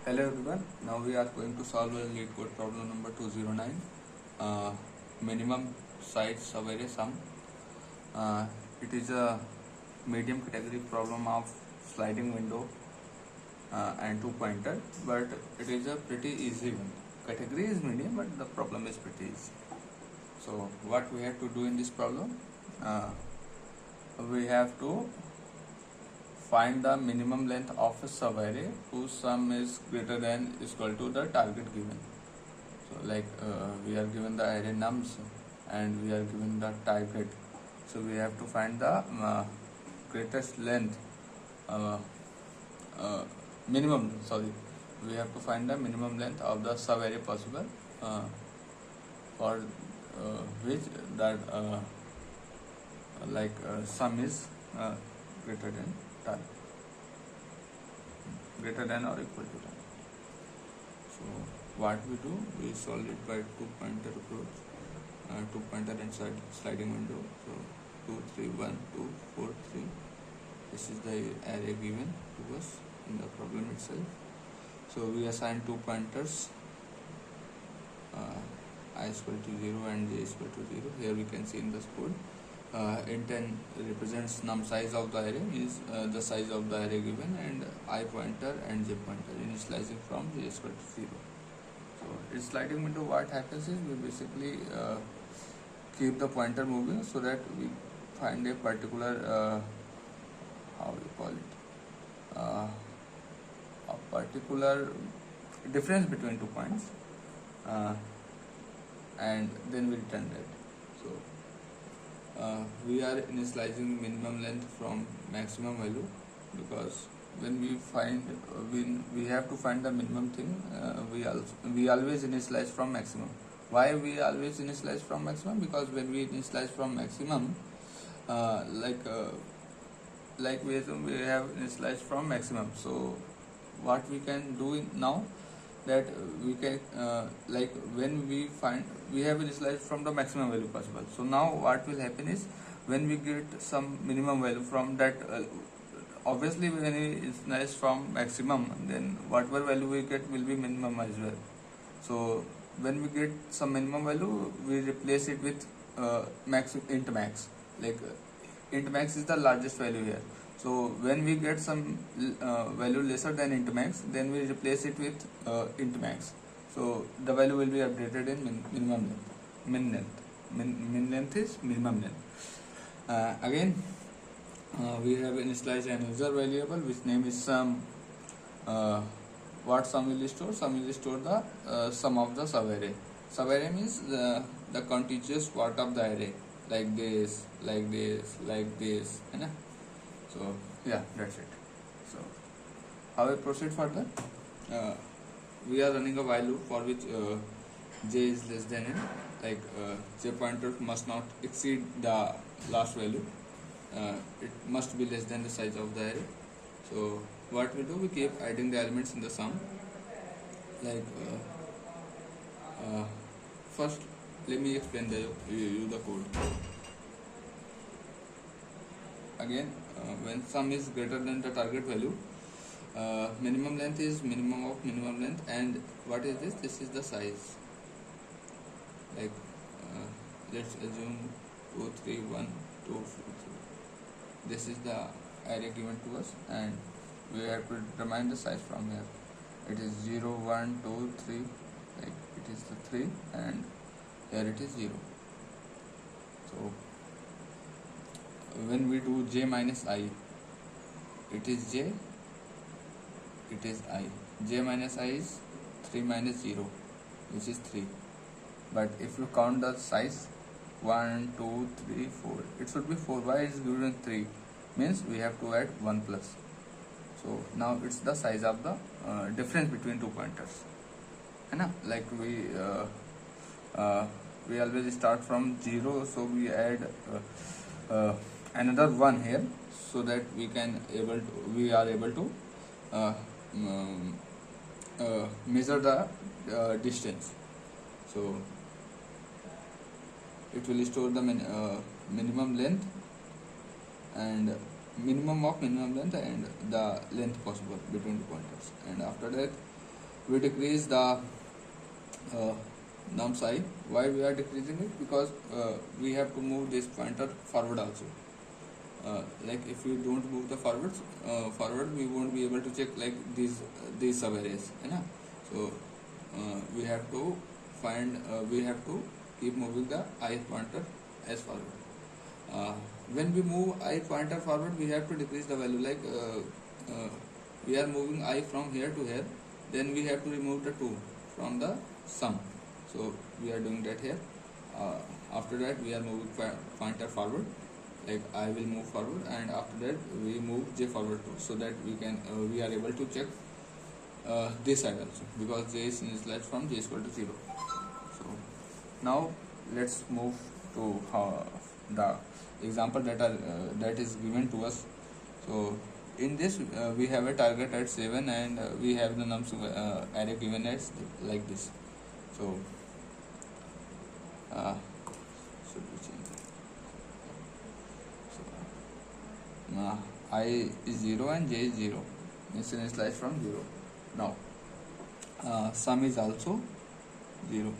Hello everyone, now we are going to solve a LeetCode problem number 209, minimum size Subarray sum. It is a medium category problem of sliding window and two pointer, but it is a pretty easy one. Category is medium, but the problem is pretty easy. So what we have to do in this problem, we have to find the minimum length of a subarray whose sum is greater than equal to the target given. So like we are given the array nums and we are given the target. So we have to find the greatest length, minimum, sorry. We have to find the minimum length of the subarray possible for which that sum is greater than target, greater than or equal to target. So what we do, we solve it by two pointer approach, two pointer inside sliding window. So 2 3 1 2 4 3. This is the array given to us in the problem itself. So we assign two pointers, I is equal to 0 and j is equal to 0. Here we can see in this code. Int n represents num size of the array, is the size of the array given, and I pointer and j pointer initializing from j is equal to 0. So in sliding window, what happens is we basically keep the pointer moving so that we find a particular how we call it, a particular difference between 2 points, and then we return that. So we are initializing minimum length from maximum value, because when we find we have to find the minimum thing, we always initialize from maximum. Why we always initialize from maximum? Because when we initialize from maximum, like we have initialized from maximum. So what we can do now, that we can like when we find we have initialized from the maximum value possible. So now what will happen is, when we get some minimum value from that, obviously when we initialize from maximum, then whatever value we get will be minimum as well. So when we get some minimum value, we replace it with int max. Like int max is the largest value here. So when we get some value lesser than int max, then we replace it with int max. So the value will be updated in minimum length. Min length is minimum length. Again, we have initialized another variable which name is sum. What sum will store? Sum will store the sum of the subarray. Subarray means the contiguous part of the array, like this, like this, like this, and so yeah, that's it. So how we proceed further? We are running a while loop for which j is less than n. Like j pointer must not exceed the last value. It must be less than the size of the array. So what we do, we keep adding the elements in the sum. Like first, let me explain the code. Again, when sum is greater than the target value, minimum length is minimum of minimum length, and what is this? This is the size. Like let's assume 2 3 1 2 4 3. This is the array given to us, and we have to determine the size from here. It is 0 1 2 3, like it is the 3, and here it is 0. So when we do j minus I, it is j, it is I. J minus I is 3 minus 0, which is 3. But if you count the size, 1 2 3 4, it should be 4. Why is given 3? Means we have to add 1 plus. So now it's the size of the difference between two pointers. Like we always start from 0, so we add another 1 here, so that we are able to measure the distance. So it will store the minimum length and minimum of minimum length and the length possible between the pointers, and after that we decrease the nums I. Why we are decreasing it? Because we have to move this pointer forward also. Like if we don't move the forward, we won't be able to check like these subarrays, है ना? So we have to we have to keep moving the I pointer as forward. When we move I pointer forward, we have to decrease the value. Like we are moving I from here to here, then we have to remove the 2 from the sum. So we are doing that here. After that, we are moving pointer forward. Like I will move forward, and after that we move j forward too, so that we are able to check this side also, because j is initialized from j is equal to 0. So now let's move to the example that is given to us. So in this we have a target at 7, and we have the nums array given as like this. So should we change it? So I is 0 and j is 0. It's initialized from 0. Now sum is also 0.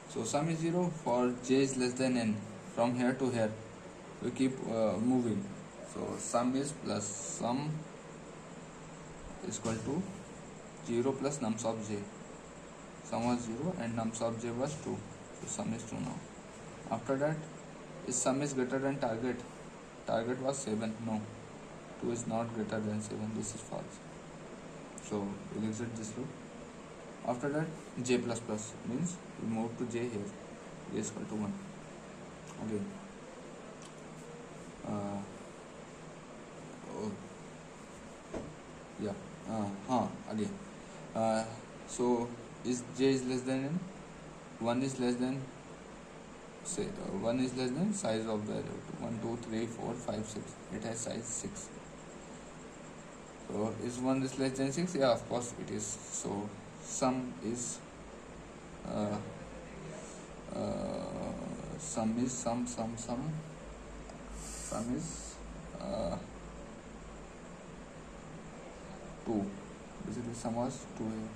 So sum is 0 for j is less than n. From here to here we keep moving. So sum is plus sum is equal to 0 plus nums of j. Sum was 0 and nums of j was 2. So sum is 2 now. After that, is sum is greater than target. Target was 7. No, 2 is not greater than 7. This is false. So we'll exit this loop. After that, j plus plus means we move to j here. J is equal to 1. Again. Again. So is j is less than n? 1 is less than, say 1 is less than size of the array. 1 2 3 4 5 6. It has size 6. So is 1 is less than 6? Yeah, of course it is. So sum is sum is 2. Basically sum was 2 here,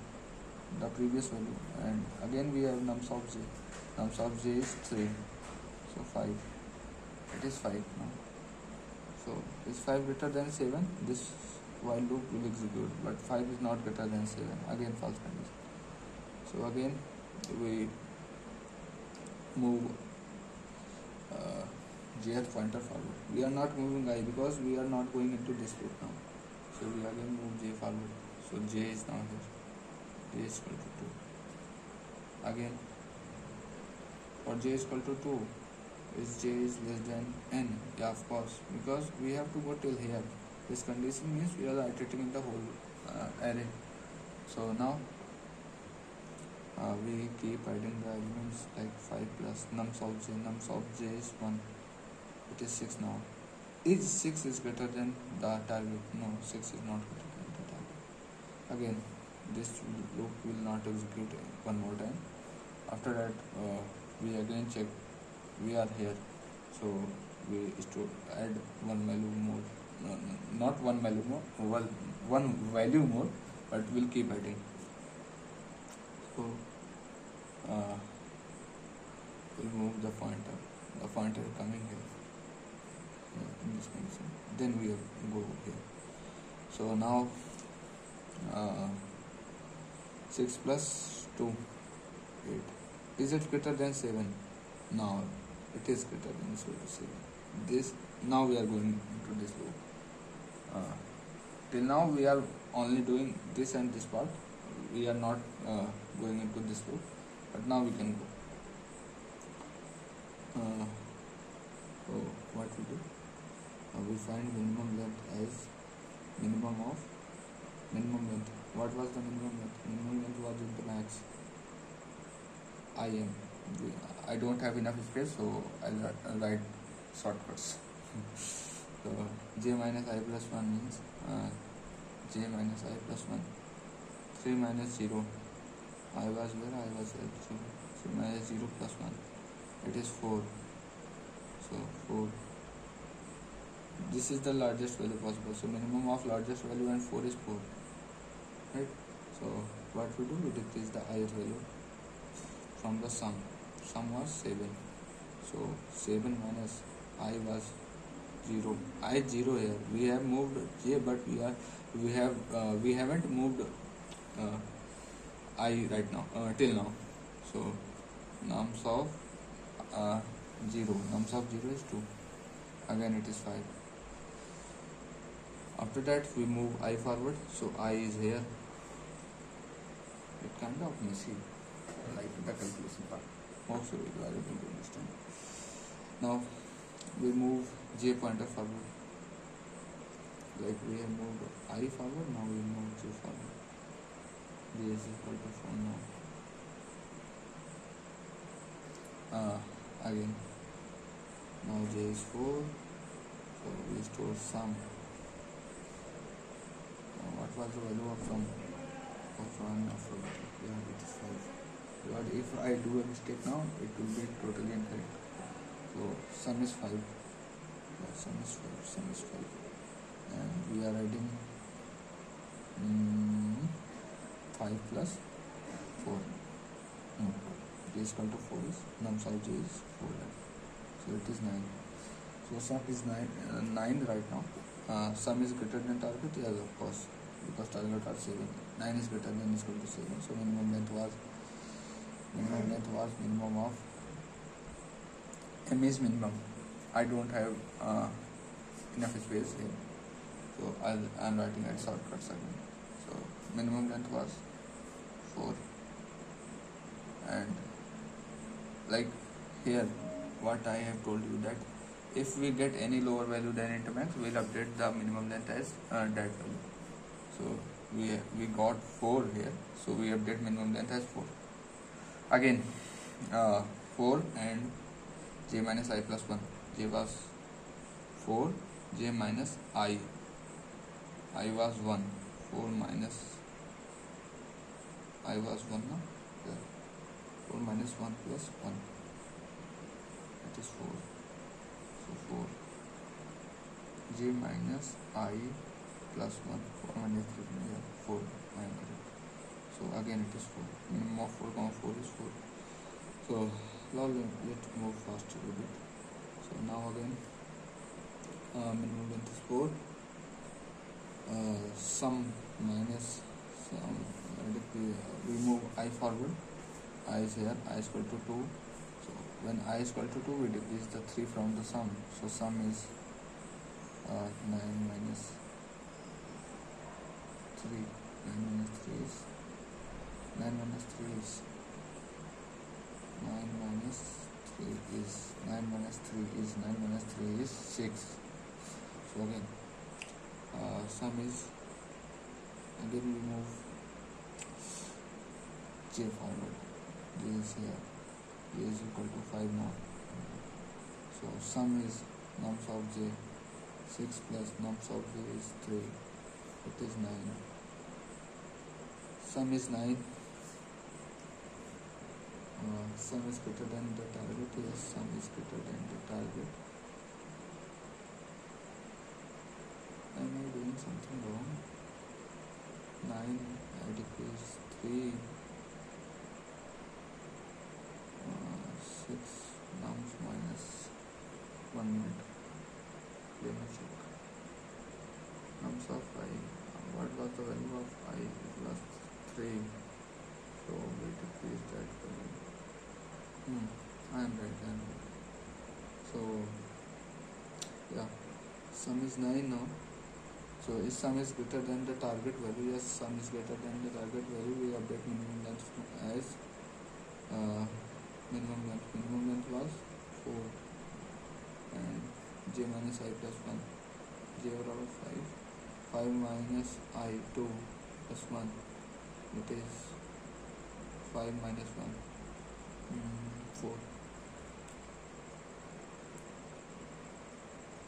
the previous value, and again we have nums of j. Nums of j is 3, so 5. It is 5 now. So is 5 greater than 7? This while loop will execute, but 5 is not greater than 7. Again false condition. So again we move jth pointer forward. We are not moving I because we are not going into this loop now. So we again move j forward. So j is now here. J is equal to 2. Again for j is equal to 2, is j is less than n? Yeah, of course, because we have to go till here. This condition means we are iterating in the whole array. So now we keep adding the elements like 5 plus nums of j. Nums of j is 1. It is 6 now. Is 6 is greater than the target? No, 6 is not greater than the target. Again, this loop will not execute one more time. After that, we again check. We are here, so we is to add one value more. No, not one value more. Well, one value more, but we'll keep adding. So we'll move the pointer. The pointer coming here. In this condition, then we go here. So now 6 plus 2, 8. Is it greater than 7? Now it is greater than 7. This now we are going into this loop. Till now we are only doing this and this part. We are not going into this loop, but now we can go. So what we do? We find minimum length as minimum length. What was the minimum length? Minimum length was in the max. I don't have enough space, so I'll write shortcuts. So j minus I plus 1 means j minus I plus 1. 3 minus 0. I was where? I was at 0. 3 minus 0 plus 1. It is 4. So 4. This is the largest value possible. So minimum of largest value and 4 is 4. Right? So what we do, we decrease the ith value from the sum. Sum was 7, so 7 minus I was 0. I is 0 here. We have moved j, but we haven't moved I right now till now. So nums of 0. Nums of 0 is 2. Again it is 5. After that we move I forward, so I is here. It kind of messy, like the calculation part. Hope so you are able to understand. Now we move j pointer forward. Like we have moved I forward, now we move j forward. J is equal to 4 now. Again, now j is 4, so we store sum. What was the value of sum? Yeah, it is 5. But if I do a mistake now, it will be totally incorrect. So sum is 5. Yeah, sum is 5. And we are adding 5 plus 4. No, j is equal to 4 is nums of j is 4. So it is 9. So sum is 9 right now. Sum is greater than target, yes, of course, because target are 7. 9 is greater than equal to 7. So minimum length was minimum of m is minimum. I don't have enough space here, so I'm writing at shortcuts again. So minimum length was 4, and like here what I have told you, that if we get any lower value than int max, we'll update the minimum length as that value. So we got 4 here, so we update minimum length as 4. Again 4 and j minus I plus 1. J was 4, j minus I was 1. 4 minus I was 1 now. Yeah. 4 minus 1 plus 1, it is 4. So 4 j minus I plus 1. 4 minus 3, yeah, 4. I am correct. So again it is 4. Minimum of 4, 4 is 4. So now let's move faster a bit. So now again minimum length is 4. Sum minus sum, we move I forward. I is here, I is equal to 2. So when I is equal to 2, we decrease the 3 from the sum. So sum is 9 minus 3. 9 minus 3 is 9 minus 3 is 9 minus 3 is 9 minus 3 is 9 minus 3 is 6. So again sum is, again we move j forward. J is here, j is equal to 5 now. So sum is nums of j 6 plus nums of j is 3. It is 9. Sum is 9. Sum is greater than the target. Yes, sum is greater than the target. Am I doing something wrong? 9, I decrease 3. 6 nums minus 1 minute. Let me check. Nums of I. What was the value of I? It was 3. So we decrease that value. I am right. So yeah, sum is 9 now. So if sum is greater than the target value, yes, sum is greater than the target value, we update minimum length as minimum length was 4, and j minus I plus 1. J over 5 minus I 2 plus 1, it is 5 minus 1, 4.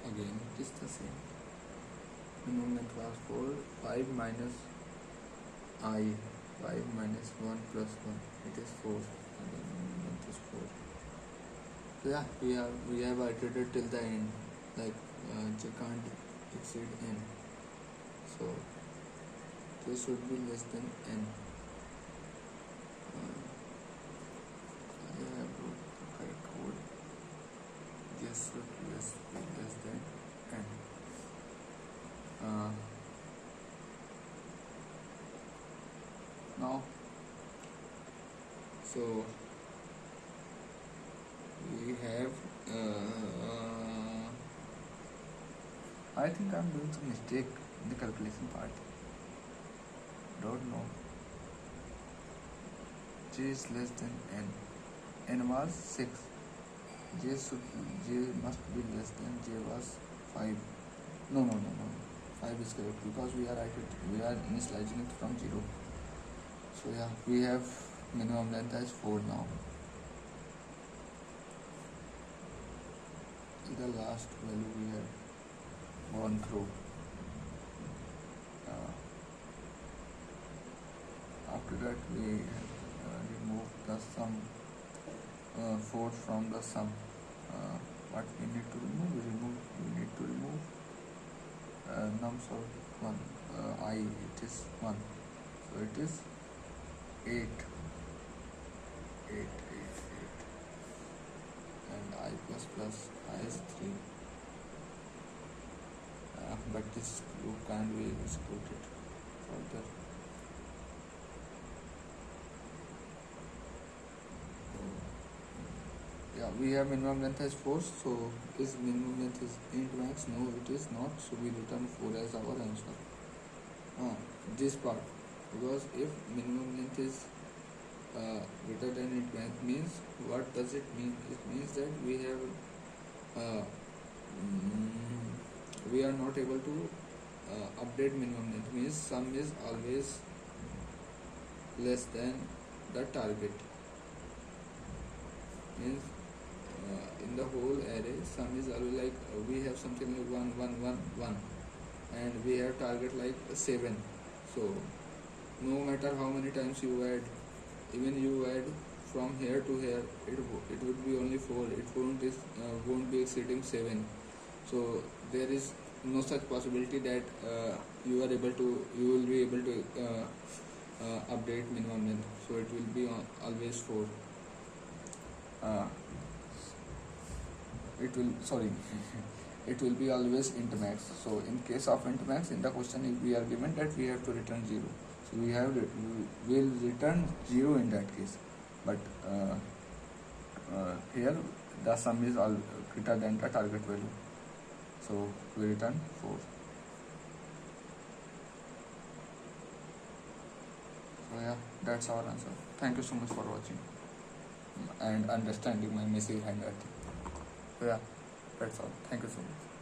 Again it is the same. Minimum length was 4. 5 minus I, 5 minus 1 plus 1, it is 4. Again minimum length is 4. So yeah, we have iterated till the end, like j can't exceed n. So this should be less than n. now. So we have I think I'm doing some mistake in the calculation part. Don't know. J is less than n. N was 6. J must be less than J was 5. No. 5 is correct because we are initializing it from 0. So yeah, we have minimum length as 4 now. The last value we have gone through. After that we remove the sum 4 from the sum. What we need to remove? We need to remove nums of 1. I, it is 1. So it is 8. And I plus I is 3. But this group can't be executed further. Yeah, we have minimum length as 4. So is minimum length is int max? No, it is not. So we return 4 as our answer. This part, because if minimum length is greater than int max means, what does it mean? It means that we have we are not able to update minimum length, means sum is always less than the target. Means in the whole array sum is always like we have something like 1 1 1 1 and we have target like 7. So no matter how many times you add, even you add from here to here, it would be only 4. It won't be exceeding 7. So there is no such possibility that you will be able to update minimum length. So it will be always 4. It will be always int max. So in case of int max, in the question if we are given that we have to return 0, so we will return 0 in that case. But here the sum is all greater than the target value, so we return 4. So yeah, that's our answer. Thank you so much for watching and understanding my messy handwriting. So yeah, that's all. Thank you so much.